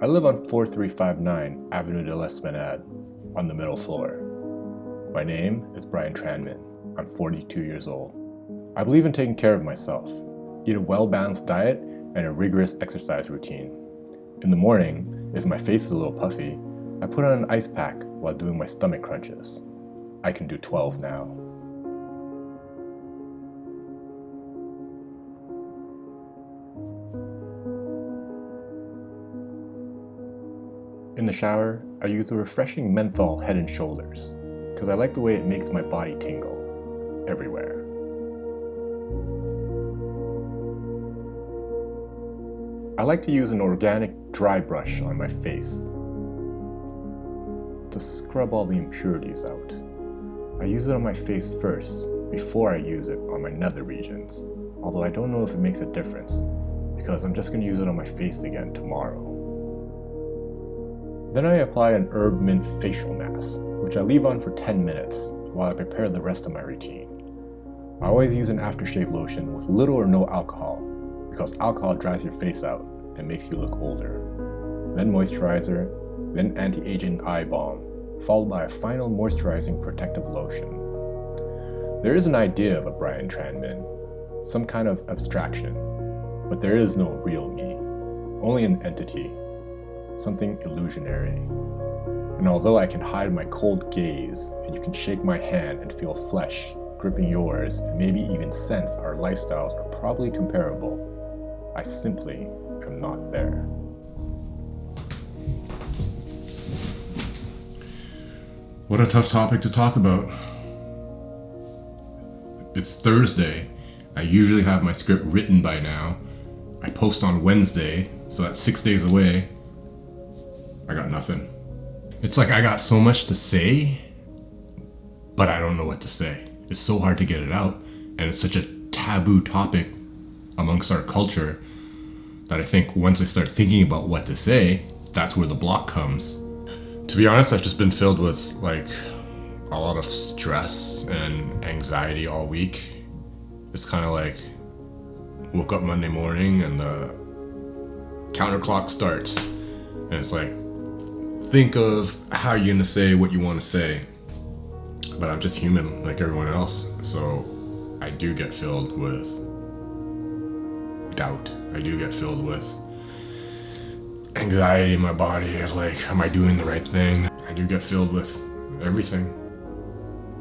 I live on 4359 Avenue de l'Esplanade, on the middle floor. My name is Brian Tranman. I'm 42 years old. I believe in taking care of myself, eat a well-balanced diet, and a rigorous exercise routine. In the morning, if my face is a little puffy, I put on an ice pack while doing my stomach crunches. I can do 12 now. In the shower, I use a refreshing menthol Head and Shoulders, because I like the way it makes my body tingle, everywhere. I like to use an organic dry brush on my face to scrub all the impurities out. I use it on my face first, before I use it on my nether regions, although I don't know if it makes a difference, because I'm just going to use it on my face again tomorrow. Then I apply an herb mint facial mask, which I leave on for 10 minutes while I prepare the rest of my routine. I always use an aftershave lotion with little or no alcohol, because alcohol dries your face out and makes you look older. Then moisturizer, then anti-aging eye balm, followed by a final moisturizing protective lotion. There is an idea of a Brian Tranman, some kind of abstraction, but there is no real me, only an entity. Something illusionary. And although I can hide my cold gaze, and you can shake my hand and feel flesh gripping yours, and maybe even sense our lifestyles are probably comparable, I simply am not there. What a tough topic to talk about. It's Thursday. I usually have my script written by now. I post on Wednesday, so that's 6 days away. I got nothing. It's like I got so much to say, but I don't know what to say. It's so hard to get it out, and it's such a taboo topic amongst our culture that I think once I start thinking about what to say, that's where the block comes. To be honest, I've just been filled with like a lot of stress and anxiety all week. It's kind of like woke up Monday morning and the counter clock starts, and it's like, think of how you're gonna say what you want to say. But I'm just human like everyone else, so I do get filled with doubt. I do get filled with anxiety in my body, like, am I doing the right thing? I do get filled with everything.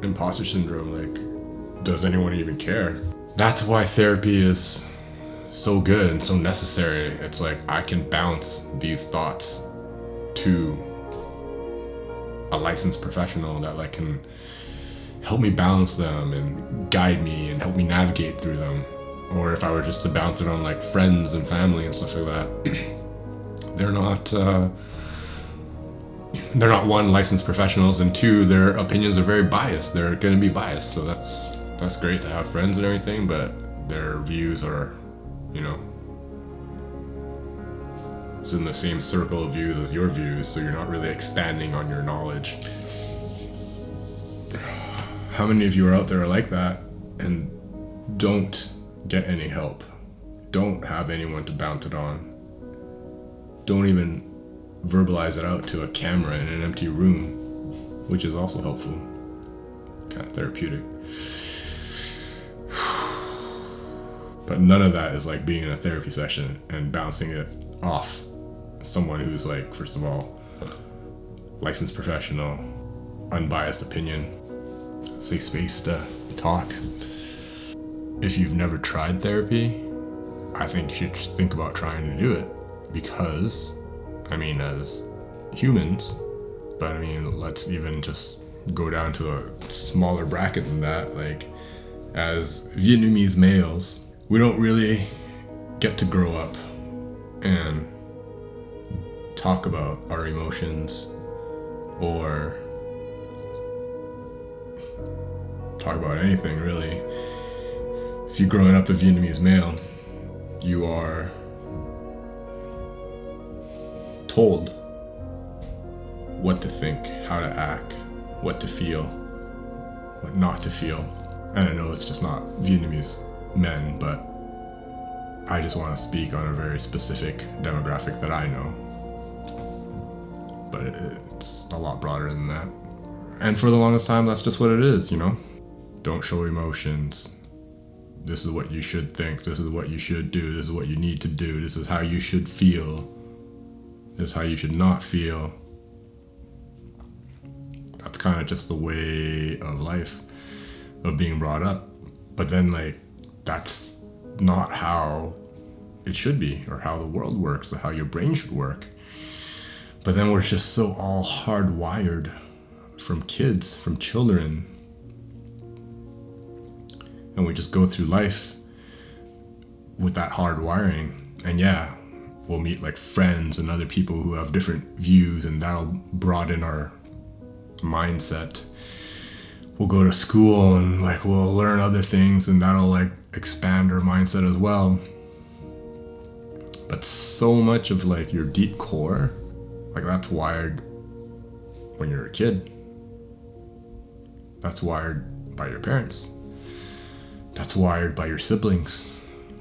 Imposter syndrome, like, does anyone even care? That's why therapy is so good and so necessary. It's like I can bounce these thoughts to a licensed professional that like can help me balance them and guide me and help me navigate through them. Or if I were just to bounce it on like friends and family and stuff like that, they're not one, licensed professionals, and two, their opinions are very biased. They're going to be biased, so that's great to have friends and everything, but their views are, you know, it's in the same circle of views as your views, so you're not really expanding on your knowledge. How many of you are out there like that and don't get any help? Don't have anyone to bounce it on. Don't even verbalize it out to a camera in an empty room, which is also helpful, kind of therapeutic. But none of that is like being in a therapy session and bouncing it off someone who's like, first of all, licensed professional, unbiased opinion, safe space to talk. If you've never tried therapy, I think you should think about trying to do it, because, I mean, as humans, but I mean, let's even just go down to a smaller bracket than that, like, as Vietnamese males, we don't really get to grow up and talk about our emotions or talk about anything really. If you're growing up a Vietnamese male, you are told what to think, how to act, what to feel, what not to feel. And I know it's just not Vietnamese men, but I just want to speak on a very specific demographic that I know. but it's a lot broader than that. And for the longest time, that's just what it is, you know? Don't show emotions. This is what you should think. This is what you should do. This is what you need to do. This is how you should feel. This is how you should not feel. That's kind of just the way of life, of being brought up. But then, like, that's not how it should be, or how the world works, or how your brain should work. But then we're just so all hardwired from kids, from children. And we just go through life with that hard wiring. And yeah, we'll meet like friends and other people who have different views, and that'll broaden our mindset. We'll go to school and like we'll learn other things, and that'll like expand our mindset as well. But so much of like your deep core, like that's wired when you're a kid. That's wired by your parents. That's wired by your siblings,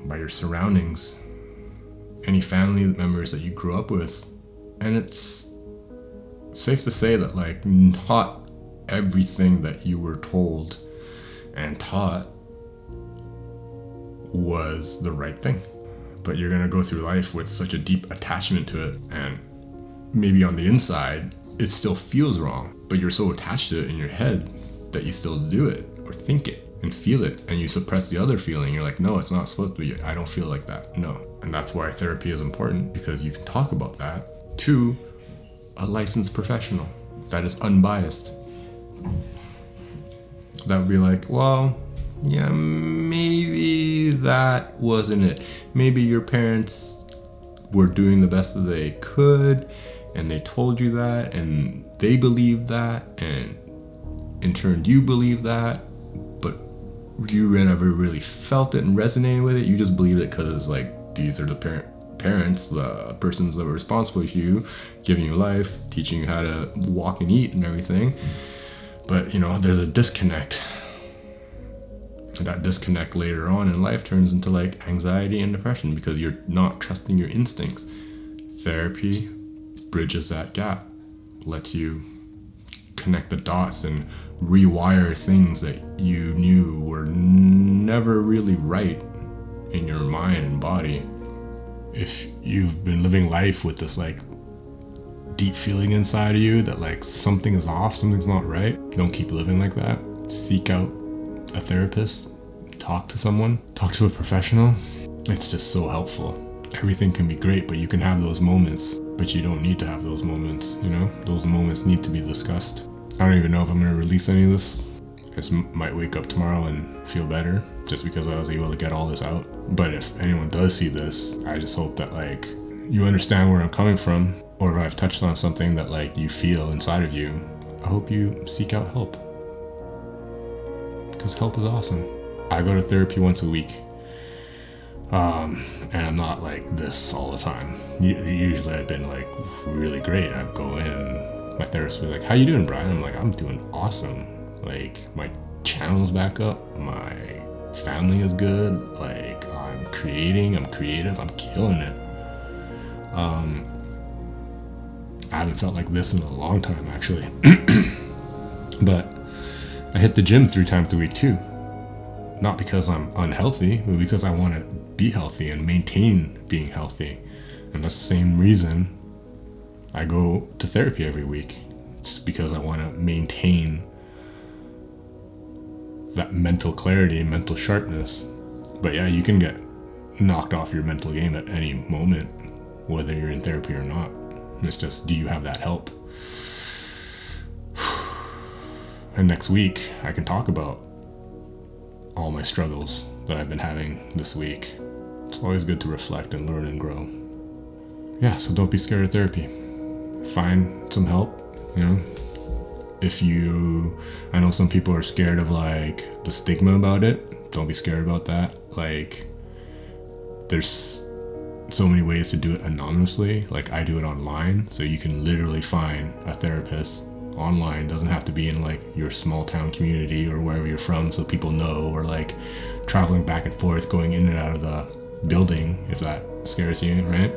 by your surroundings, any family members that you grew up with. And it's safe to say that like not everything that you were told and taught was the right thing. But you're gonna go through life with such a deep attachment to it, and maybe on the inside it still feels wrong, but you're so attached to it in your head that you still do it or think it and feel it, and you suppress the other feeling. You're like, no, it's not supposed to be. I don't feel like that. No. And that's why therapy is important, because you can talk about that to a licensed professional that is unbiased. That would be like, well, yeah, maybe that wasn't it. Maybe your parents were doing the best that they could, and they told you that, and they believed that, and in turn you believe that, but you never really felt it and resonated with it. You just believed it because like these are the parents, the persons that were responsible for you, giving you life, teaching you how to walk and eat and everything. But you know, there's a disconnect. That disconnect later on in life turns into like anxiety and depression because you're not trusting your instincts. Therapy bridges that gap, lets you connect the dots and rewire things that you knew were never really right in your mind and body. If you've been living life with this like deep feeling inside of you that like something is off, something's not right, don't keep living like that. Seek out a therapist, talk to someone, talk to a professional. It's just so helpful. Everything can be great, but you can have those moments, but you don't need to have those moments, you know? Those moments need to be discussed. I don't even know if I'm gonna release any of this. I just might wake up tomorrow and feel better just because I was able to get all this out. But if anyone does see this, I just hope that like you understand where I'm coming from, or if I've touched on something that like you feel inside of you, I hope you seek out help. Because help is awesome. I go to therapy once a week. And I'm not like this all the time. Usually I've been like really great. I go in, my therapist will be like, how you doing, Brian? I'm like, I'm doing awesome. Like my channel's back up, my family is good, like I'm creating, I'm creative, I'm killing it. I haven't felt like this in a long time actually. But I hit the gym 3 times a week too. Not because I'm unhealthy, but because I want to be healthy and maintain being healthy. And that's the same reason I go to therapy every week. It's because I want to maintain that mental clarity and mental sharpness. But yeah, you can get knocked off your mental game at any moment, whether you're in therapy or not. It's just, do you have that help? And next week, I can talk about all my struggles that I've been having this week. It's always good to reflect and learn and grow. Yeah, so don't be scared of therapy. Find some help, you know. I know some people are scared of like the stigma about it. Don't be scared about that. Like, there's so many ways to do it anonymously. Like I do it online, so you can literally find a therapist online. Doesn't have to be in like your small town community or wherever you're from so people know, or like traveling back and forth, going in and out of the building if that scares you, right?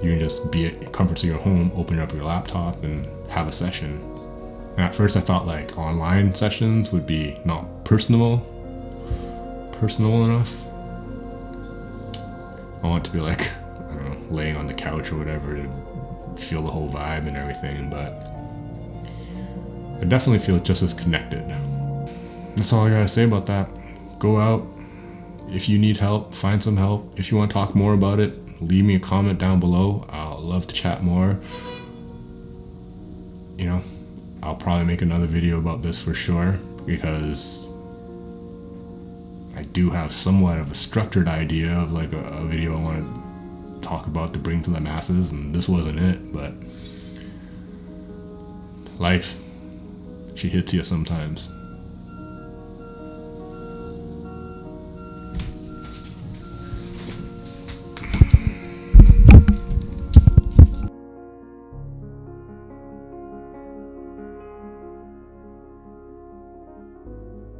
You can just be at the comforts of your home, open up your laptop and have a session. And at first I thought like online sessions would be not personal enough. I want to be like, I don't know, laying on the couch or whatever to feel the whole vibe and everything, but I definitely feel just as connected. That's all I gotta say about that. Go out. If you need help, find some help. If you want to talk more about it, leave me a comment down below. I'll love to chat more. You know, I'll probably make another video about this for sure, because I do have somewhat of a structured idea of like a video I want to talk about to bring to the masses, and this wasn't it, but life, she hits you sometimes.